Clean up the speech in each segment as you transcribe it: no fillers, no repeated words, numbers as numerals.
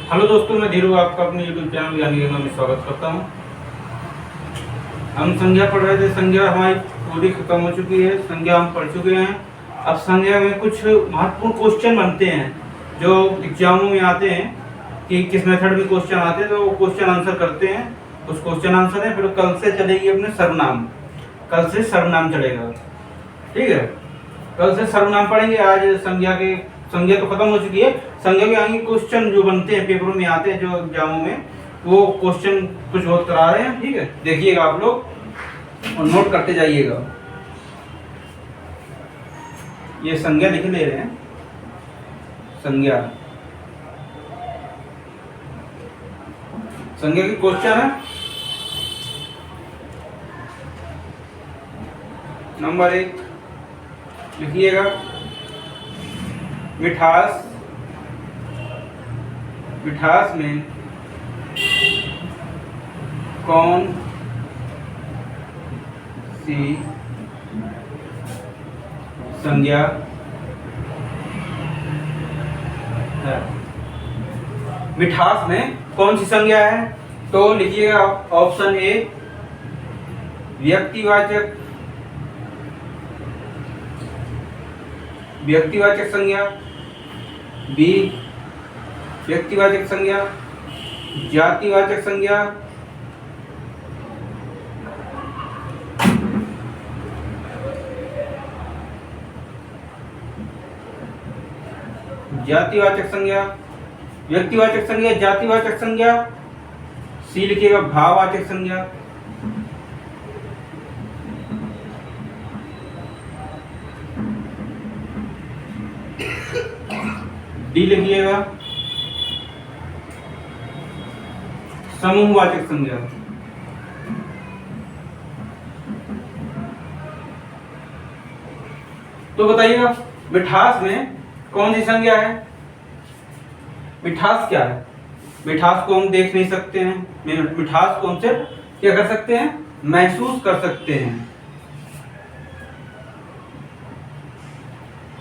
Hello दोस्तों, मैं धीरू आपका अपने यूट्यूब चैनल यानी में स्वागत करता हूं। हम संज्ञा पढ़ रहे थे। संज्ञा हमारी पूरी खत्म हो चुकी है। संज्ञा हम पढ़ चुके हैं। अब संज्ञा में कुछ महत्वपूर्ण क्वेश्चन बनते हैं जो एग्जामों में आते हैं कि किस मेथड में क्वेश्चन आते हैं, तो वो क्वेश्चन आंसर करते हैं। उस क्वेश्चन आंसर है। फिर कल से चलेगी अपने सर्वनाम। कल से सर्वनाम चलेगा, ठीक है। कल से सर्वनाम पढ़ेंगे। आज संज्ञा तो खत्म हो चुकी है। संज्ञा के आगे क्वेश्चन जो बनते हैं, पेपरों में आते हैं, जो एग्जामों में, वो क्वेश्चन कुछ बहुत करा रहे हैं, ठीक है। देखिएगा आप लोग और नोट करते जाइएगा। ये संज्ञा लिख ले रहे हैं। संज्ञा की क्वेश्चन है। नंबर 1 लिखिएगा, मिठास में कौन सी संज्ञा है? मिठास में कौन सी संज्ञा है? तो लिखिएगा ऑप्शन ए व्यक्तिवाचक संज्ञा, बी व्यक्तिवाचक संज्ञा, जातिवाचक संज्ञा, व्यक्तिवाचक संज्ञा, जातिवाचक संज्ञा, सी लिखिएगा भाववाचक संज्ञा, डी लिखिएगा समूहवाचक संज्ञा। तो बताइएगा मिठास में कौन सी संज्ञा है? मिठास क्या है? मिठास को हम देख नहीं सकते हैं। मिठास को हम सिर्फ क्या कर सकते हैं? महसूस कर सकते हैं।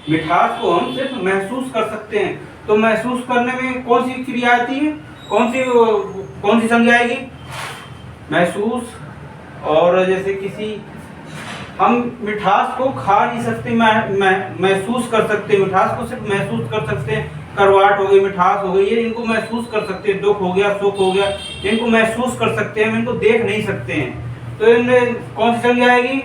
मिठास को हम सिर्फ महसूस कर सकते हैं। तो महसूस करने में कौन सी क्रिया आती है? कौन सी संज्ञा आएगी? महसूस। और जैसे किसी हम मिठास को खा नहीं सकते, महसूस कर सकते हैं। मिठास को सिर्फ महसूस कर सकते हैं। करवाट हो गई, मिठास हो गई, ये इनको महसूस कर सकते हैं। दुख हो गया, सुख हो गया, इनको महसूस कर सकते हैं, हम इनको देख नहीं सकते हैं। तो इनमें कौन सी संज्ञा आएगी?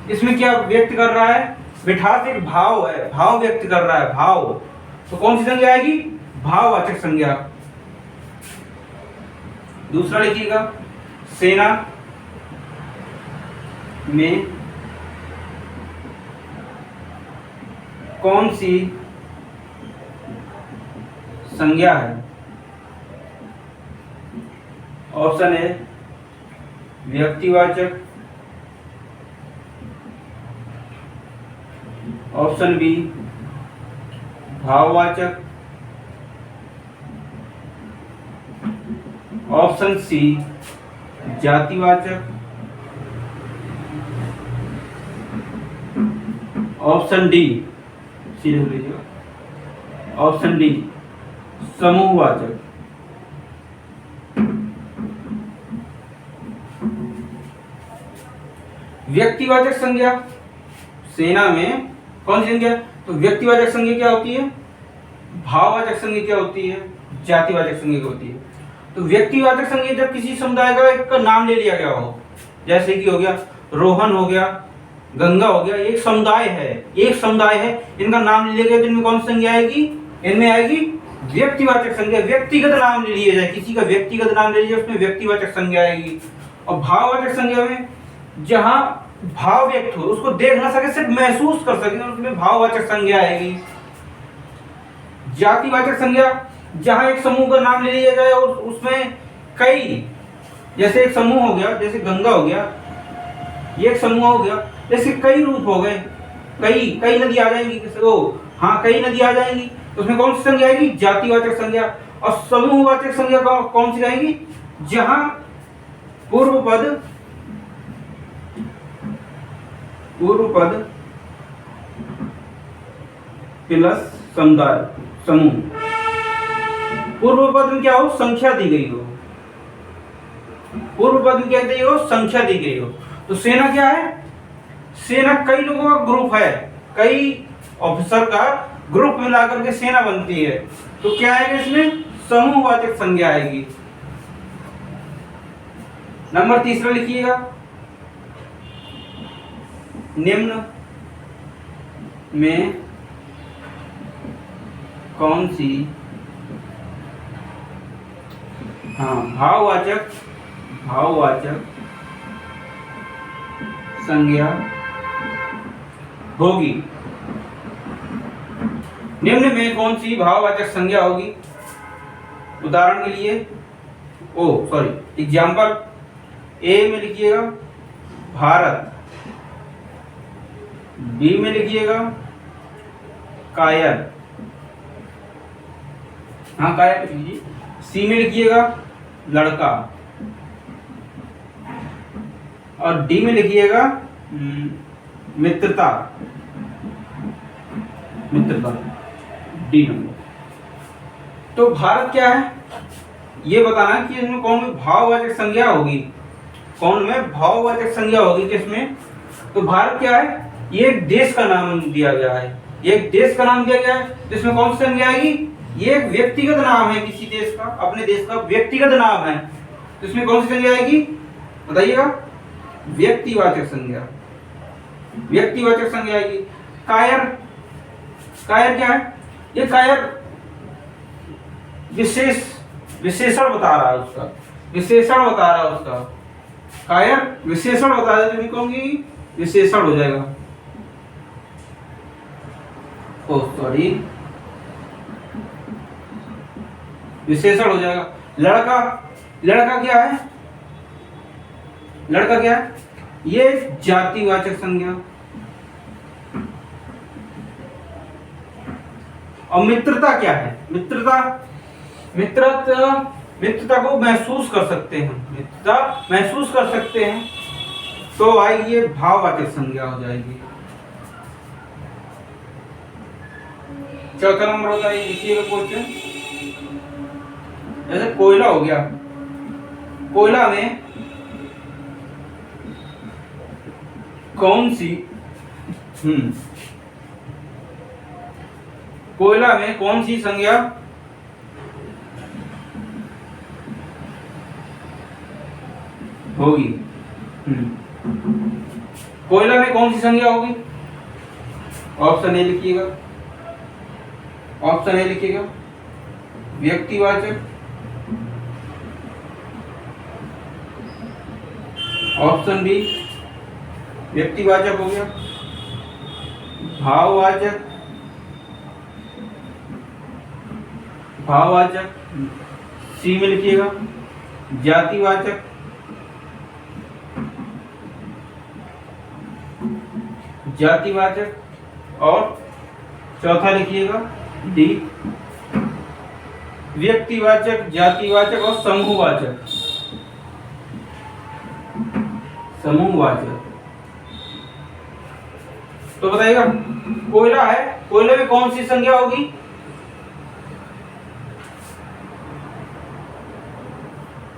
इसमें क्या व्यक्त कर रहा है? मिठास एक भाव है, भाव व्यक्त कर रहा है, भाव। तो कौन सी संज्ञा आएगी? भाववाचक संज्ञा। दूसरा लिखिएगा, सेना में कौन सी संज्ञा है? ऑप्शन ए व्यक्तिवाचक, ऑप्शन बी भाववाचक, ऑप्शन सी जातिवाचक, ऑप्शन डी सी लिख लीजिएगा, ऑप्शन डी समूहवाचक। व्यक्तिवाचक संज्ञा सेना में कौन सी संज्ञा? तो व्यक्तिवाचक संज्ञा क्या होती है? भाववाचक संज्ञा क्या होती है? जातिवाचक संज्ञा क्या होती है? तो व्यक्तिवाचक संज्ञा जब किसी समुदाय का एक का नाम ले लिया गया हो, जैसे कि हो गया रोहन, हो गया गंगा, हो गया, एक समुदाय है, इनका नाम ले लिया गया, तो इनमें कौन सी संज्ञा आएगी? इनमें आएगी व्यक्तिवाचक संज्ञा। व्यक्तिगत नाम ले लिया जाए, किसी का व्यक्तिगत नाम ले लिया, उसमें व्यक्तिवाचक संज्ञा आएगी। और भाववाचक संज्ञा में जहां भाव व्यक्त हो, उसको देख ना सके, सिर्फ महसूस कर सके, उसमें भाववाचक संज्ञा आएगी। जातिवाचक संज्ञा जहां एक समूह का नाम ले लिया जाए और उसमें कई, जैसे एक समूह हो गया, जैसे गंगा हो गया, ये एक समूह हो गया, जैसे कई रूप हो गए, कई नदी आ जाएंगी, कई नदी आ जाएंगी, तो उसमें कौन सी संज्ञा आएगी? जातिवाचक संज्ञा। और समूहवाचक संज्ञा कौन सी आएगी? जहां पूर्व पद प्लस समुदाय समूह, पूर्व पद में क्या हो, संख्या दी गई हो, पूर्व पद में क्या दी हो, संख्या दी गई हो। तो सेना क्या है, सेना कई लोगों का ग्रुप है, कई ऑफिसर का ग्रुप मिलाकर के सेना बनती है। तो क्या आएगा इसमें, समूहवाचक संज्ञा आएगी। नंबर तीसरा लिखिएगा, निम्न में कौन सी, हाँ, भाववाचक संज्ञा होगी। निम्न में कौन सी भाववाचक संज्ञा होगी। उदाहरण के लिए, एग्जाम्पल ए में लिखिएगा भारत, बी में लिखिएगा कायर, हाँ कायर लीजिए, सी में लिखिएगा लड़का, और डी में लिखिएगा मित्रता, डी नंबर। तो भारत क्या है, ये बताना कि इसमें कौन में भाववाचक संज्ञा होगी, कौन में भाववाचक संज्ञा होगी किसमें। तो भारत क्या है, ये एक देश का नाम दिया गया है, ये एक देश का नाम दिया गया है। तो इसमें कौन सी संज्ञा आएगी, ये एक व्यक्तिगत नाम है, किसी देश का, अपने देश का व्यक्तिगत नाम है। तो इसमें कौन सी संज्ञा आएगी, बताइएगा, व्यक्तिवाचक संज्ञा, व्यक्तिवाचक संज्ञा आएगी। कायर, कायर क्या है, ये कायर विशेषण बता रहा है उसका, विशेषण बता रहा है उसका, कायर विशेषण बता रहा है, तो मैं कहूंगी विशेषण हो जाएगा, विशेषण हो जाएगा। लड़का, लड़का क्या है, लड़का क्या है, ये जातिवाचक संज्ञा। और मित्रता क्या है, मित्रता को महसूस कर सकते हैं, मित्रता महसूस कर सकते हैं, तो आएगी ये भाववाचक संज्ञा हो जाएगी। चौथा नंबर होता है, लिखिएगा क्वेश्चन, जैसे कोयला हो गया, कोयला में कौन सी, कोयला में कौन सी संज्ञा होगी, कोयला में कौन सी संज्ञा होगी। ऑप्शन ए लिखिएगा, ऑप्शन ए लिखिएगा व्यक्तिवाचक, ऑप्शन बी व्यक्तिवाचक हो गया, भाववाचक, भाववाचक, सी में लिखिएगा जातिवाचक, जातिवाचक, और चौथा लिखिएगा डी व्यक्तिवाचक, जातिवाचक और समूहवाचक, समूहवाचक। तो बताइएगा, कोयला है, कोयले में कौन सी संज्ञा होगी,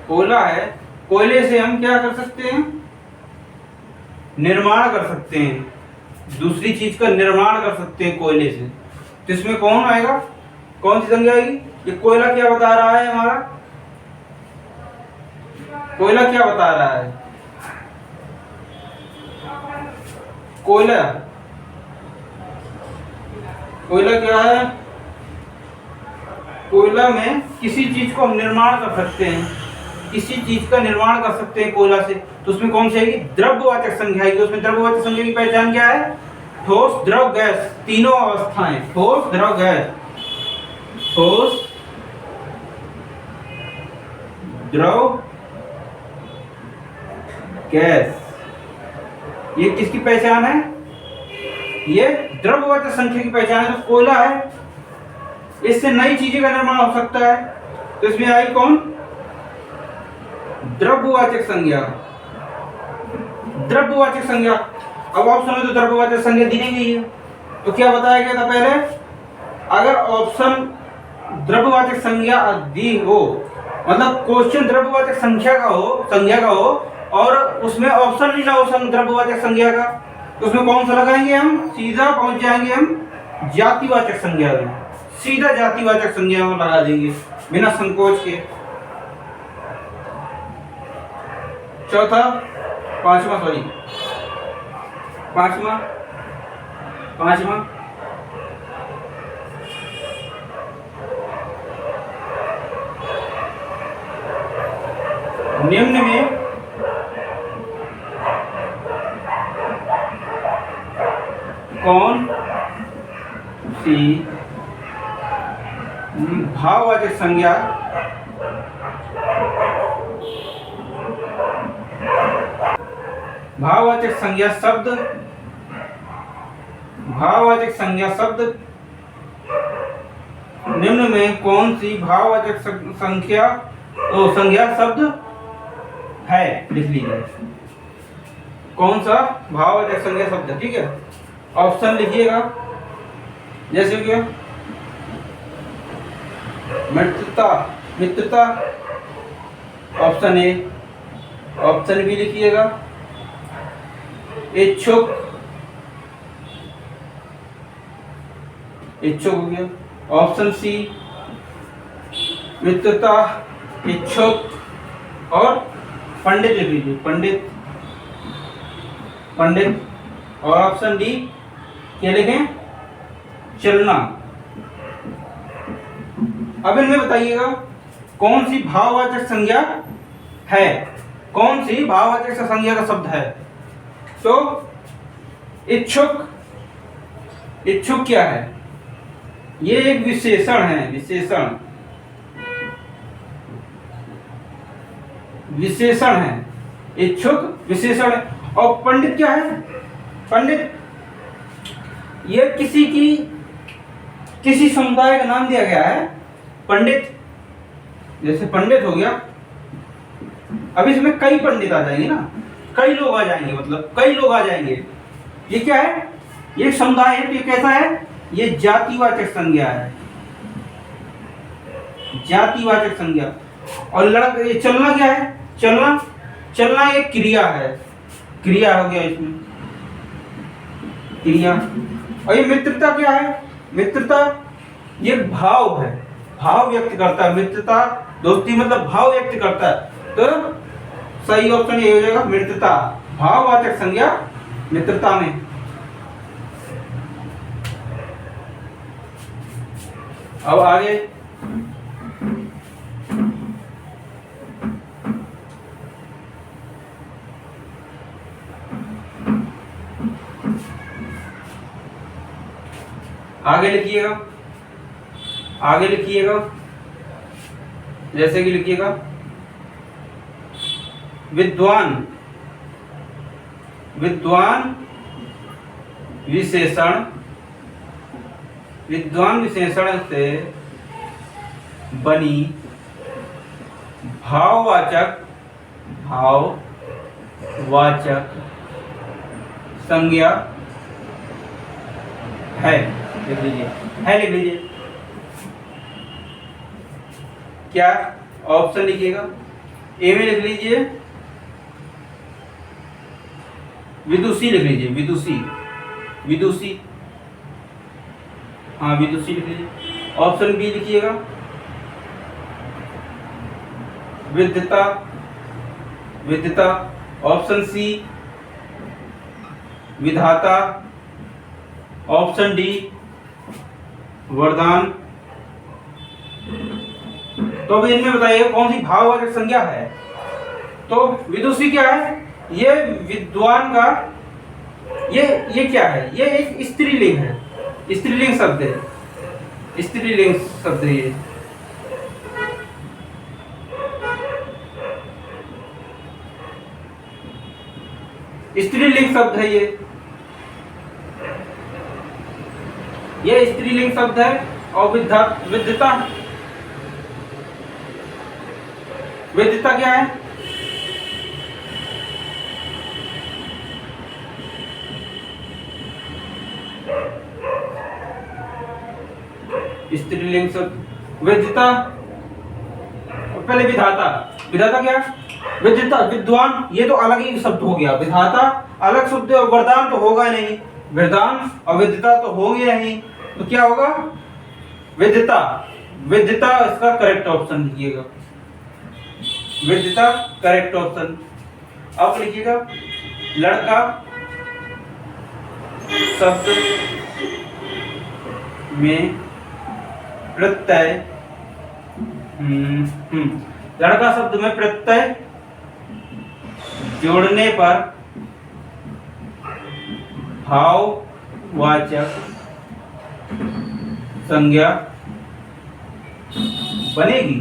कोयला है, कोयले से हम क्या कर सकते हैं, निर्माण कर सकते हैं, दूसरी चीज का निर्माण कर सकते हैं कोयले से। तो इसमें कौन आएगा, कौन सी संज्ञा आएगी। ये कोयला क्या बता रहा है, हमारा कोयला क्या बता रहा है, कोयला, कोयला क्या है, कोयला में किसी चीज को हम निर्माण कर सकते हैं, किसी चीज का निर्माण कर सकते हैं कोयला से। तो उसमें कौन सी आएगी, द्रव्यवाचक संज्ञा आएगी। उसमें द्रव्यवाचक संज्ञा की पहचान क्या है, ठोस, द्रव, गैस, तीनों अवस्थाएं, ठोस, द्रव, गैस, ठोस, द्रव, गैस। ये किसकी पहचान है, ये द्रव्यवाचक संख्या की पहचान है। तो कोयला है, इससे नई चीजें का निर्माण हो सकता है। तो इसमें आई कौन, द्रव्यवाचक संज्ञा, द्रव्यवाचक संज्ञा। अब ऑप्शन में तो द्रव्यवाचक संज्ञा दी नहीं गई है, तो क्या बताया गया था पहले, अगर ऑप्शन द्रव्यवाचक संज्ञा दी हो, मतलब क्वेश्चन द्रव्यवाचक संख्या का हो और उसमें ऑप्शन भी ना हो द्रव्यवाचक संज्ञा का, तो उसमें कौन सा लगाएंगे हम? सीधा पहुंच जाएंगे हम जातिवाचक संज्ञा में, सीधा जातिवाचक संज्ञा में लगा देंगे बिना संकोच के। चौथा, पांचवा निम्न में कौन सी भाववाचक संज्ञा शब्द निम्न में कौन सी भाववाचक संज्ञा शब्द है, लिख लीजिए कौन सा भाववाचक संज्ञा शब्द है। ठीक है, ऑप्शन लिखिएगा, जैसे कि मित्रता ऑप्शन ए, ऑप्शन बी लिखिएगा इच्छुक हो गया, ऑप्शन सी मित्रता, इच्छुक और पंडित लिख लीजिए, पंडित और ऑप्शन डी क्या लिखें? चलना। अब इनमें बताइएगा कौन सी भाववाचक संज्ञा है, कौन सी भाववाचक संज्ञा का शब्द है। तो इच्छुक क्या है? ये एक विशेषण है, विशेषण है, इच्छुक विशेषण है। और पंडित क्या है? पंडित ये किसी समुदाय का नाम दिया गया है पंडित, जैसे पंडित हो गया। अब इसमें कई पंडित आ जाएंगे ना, कई लोग आ जाएंगे, मतलब कई लोग आ जाएंगे। ये क्या है? ये समुदाय है, तो ये कैसा है? ये जातिवाचक संज्ञा है, जातिवाचक संज्ञा। और ये चलना क्या है? चलना एक क्रिया है, क्रिया हो गया इसमें, क्रिया। और ये मित्रता क्या है? मित्रता ये भाव है, भाव व्यक्त करता है। मित्रता दोस्ती मतलब भाव व्यक्त करता है, तो सही ऑप्शन ये हो जाएगा मित्रता, भाववाचक संज्ञा मित्रता में। अब आगे लिखिएगा, जैसे कि लिखिएगा विद्वान विशेषण से बनी भाववाचक संज्ञा है, लिख लीजिए। क्या? ऑप्शन लिखिएगा, ए में लिख लीजिए विदुषी, लिख लीजिए विदुषी, हाँ विदुषी लिख लीजिए। ऑप्शन बी लिखिएगा विद्यता, ऑप्शन सी विधाता, ऑप्शन डी वरदान। तो अभी इनमें बताइए कौन सी भाववाचक संज्ञा है। तो विदुषी क्या है? ये विद्वान का ये क्या है? ये एक स्त्रीलिंग है, स्त्रीलिंग शब्द है, ये स्त्रीलिंग शब्द है, ये स्त्रीलिंग शब्द है। और विद्यता क्या है? स्त्रीलिंग शब्द। विदिता, पहले विधाता, विधाता क्या, विदिता, विद्वान, ये तो अलग ही शब्द हो गया। विधाता अलग शब्द, वरदान तो होगा नहीं, वरदान और विदिता तो हो गया नहीं, तो क्या होगा, विदिता। विदिता इसका करेक्ट ऑप्शन लिखिएगा, विदिता करेक्ट ऑप्शन। अब लिखिएगा लड़का शब्द में प्रत्यय, लड़का शब्द में प्रत्यय जोड़ने पर भाववाचक संज्ञा बनेगी।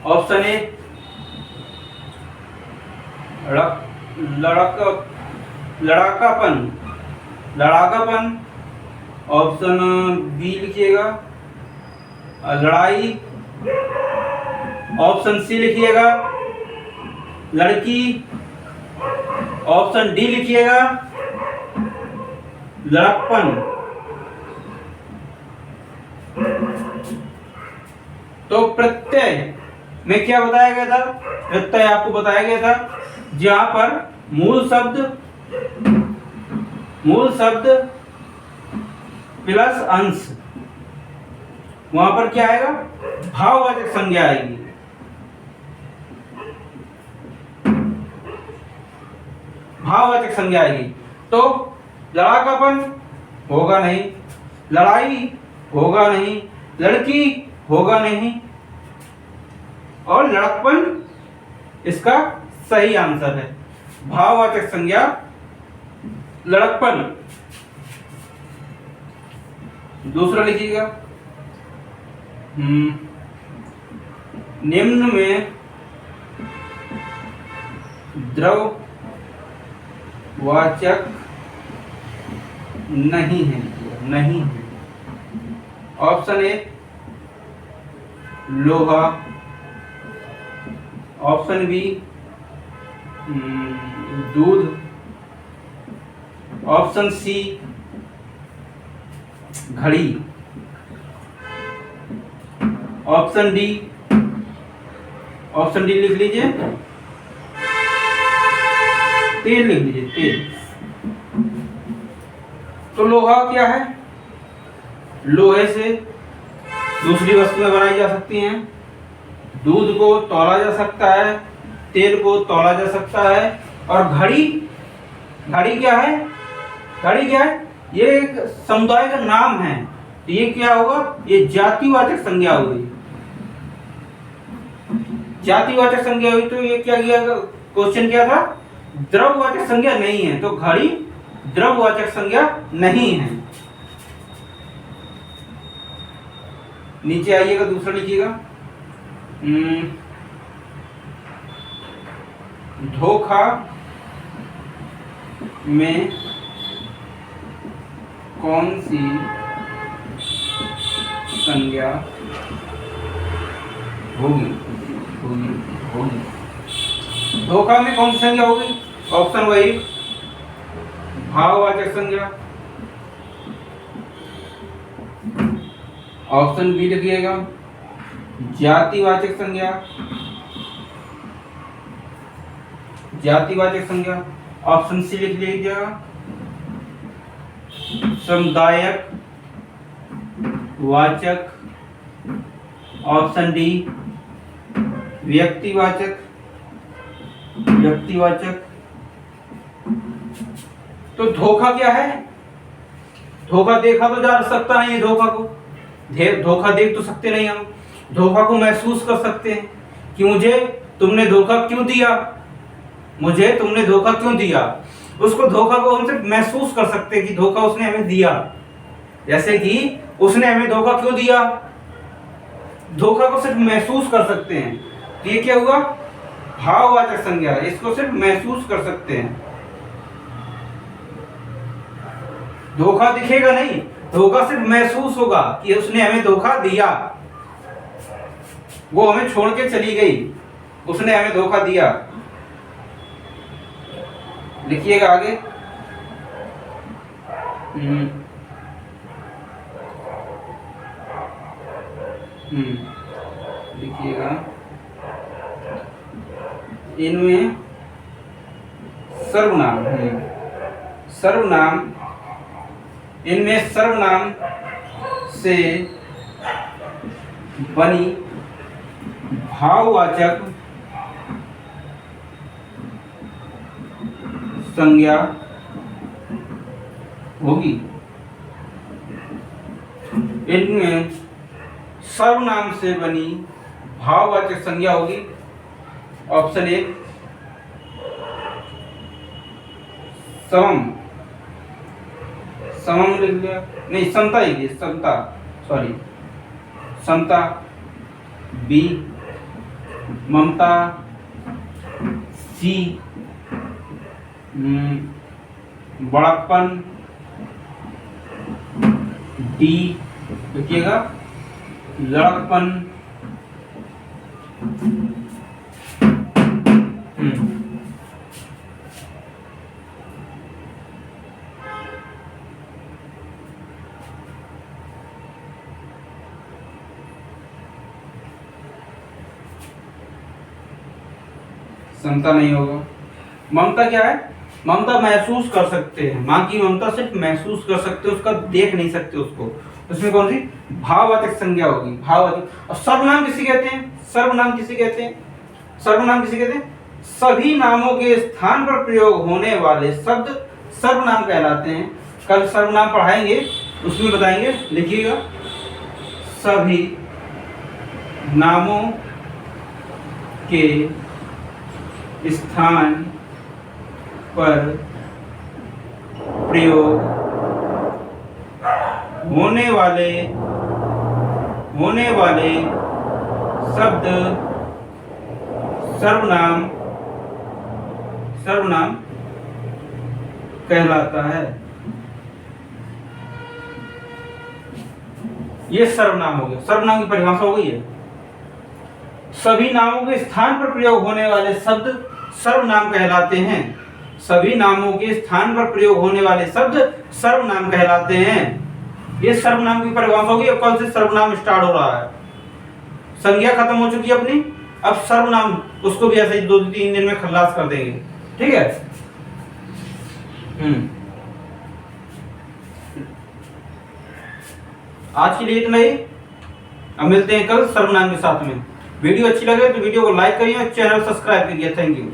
ऑप्शन ए लड़ाकापन, लड़ाकापन। ऑप्शन बी लिखिएगा लड़ाई। ऑप्शन सी लिखिएगा लड़की। ऑप्शन डी लिखिएगा लड़कपन। तो प्रत्यय में क्या बताया गया था, प्रत्यय आपको बताया गया था जहां पर मूल शब्द प्लस अंश, वहां पर क्या आएगा, भाववाचक संज्ञा आएगी। भाववाचक संज्ञा आएगी। तो लड़ाकापन होगा नहीं, लड़ाई होगा नहीं, लड़की होगा नहीं, और लड़कपन इसका सही आंसर है। भाववाचक संज्ञा लड़कपन। दूसरा लिखिएगा निम्न में द्रववाचक नहीं है, नहीं है। ऑप्शन ए लोहा। ऑप्शन बी दूध। ऑप्शन सी घड़ी। ऑप्शन डी, ऑप्शन डी लिख लीजिए तेल, लिख लीजिए तेल। तो लोहा क्या है, लोहे से दूसरी वस्तुएं बनाई जा सकती हैं, दूध को तौला जा सकता है, तेल को तौला जा सकता है। और घड़ी, घड़ी क्या है, घड़ी क्या है, ये एक समुदाय का नाम है। तो ये क्या होगा, ये जातिवाचक संज्ञा हो गई, जातिवाचक संज्ञा हुई। तो ये क्या किया, क्वेश्चन क्या था, द्रववाचक संज्ञा नहीं है, तो घड़ी द्रववाचक संज्ञा नहीं है। नीचे आइएगा, दूसरा लिखिएगा धोखा में कौन सी संज्ञा होगी, धोखा में कौन सी संज्ञा होगी। ऑप्शन वही भाववाचक संज्ञा। ऑप्शन बी लिखिएगा जातिवाचक संज्ञा, जातिवाचक संज्ञा। ऑप्शन सी लिख लीजिएगा समुदायक वाचक। ऑप्शन डी व्यक्तिवाचक, व्यक्तिवाचक। तो धोखा क्या है, धोखा देखा तो जा सकता नहीं है, धोखा को धोखा देख तो सकते नहीं हम, धोखा को महसूस कर सकते हैं कि मुझे तुमने धोखा क्यों दिया, मुझे तुमने धोखा क्यों दिया। उसको धोखा को हम सिर्फ महसूस कर सकते हैं कि धोखा उसने हमें दिया, जैसे कि उसने हमें धोखा क्यों दिया, धोखा को सिर्फ महसूस कर सकते हैं। तो ये क्या हुआ, भाववाचक संज्ञा, इसको सिर्फ महसूस कर सकते हैं, धोखा दिखेगा नहीं, धोखा सिर्फ महसूस होगा कि उसने हमें धोखा दिया, वो हमें छोड़ के चली गई, उसने हमें धोखा दिया। लिखिएगा आगे देखिएगा, इनमें सर्वनाम, सर्वनाम, इनमें सर्वनाम से बनी भाववाचक संज्ञा होगी। इनमें सर्वनाम से बनी भाववाचक संज्ञा होगी। ऑप्शन ए समम, समम लिख लिया, नहीं समता ही, समता, सॉरी समता। बी ममता। सी बड़प्पन। डी देखिएगा लड़कपन। समता नहीं होगा। ममता क्या है? ममता महसूस कर सकते हैं, माँ की ममता सिर्फ महसूस कर सकते हैं, उसका देख नहीं सकते उसको। उसमें कौन सी भाववाचक संज्ञा होगी, भाववाचक। और सर्वनाम किसे कहते हैं? सर्वनाम किसे कहते हैं? सर्वनाम किसे कहते हैं? सभी नामों के स्थान पर प्रयोग होने वाले शब्द सर्वनाम कहलाते हैं। कल सर्वनाम पढ़ाएंगे, उसमें बताएंगे। लिखिएगा, सभी नामों के स्थान पर प्रयोग होने वाले शब्द सर्वनाम कहलाता है। ये सर्वनाम हो गया, सर्वनाम की परिभाषा हो गई है। सभी नामों के स्थान पर प्रयोग होने वाले शब्द सर्वनाम कहलाते हैं। सभी नामों के स्थान पर प्रयोग होने वाले शब्द सर्वनाम कहलाते हैं। ये सर्वनाम की परिभाषा होगी। अब कल से सर्वनाम स्टार्ट हो रहा है। संज्ञा खत्म हो चुकी है अपनी, अब सर्वनाम, उसको भी ऐसे ही 2-3 दिन में खल्लास कर देंगे। ठीक है। आज के लिए इतना ही। अब मिलते हैं कल सर्वनाम के साथ में। वीडियो अच्छी लगे तो वीडियो को लाइक करिए और चैनल सब्सक्राइब करिए। Thank you.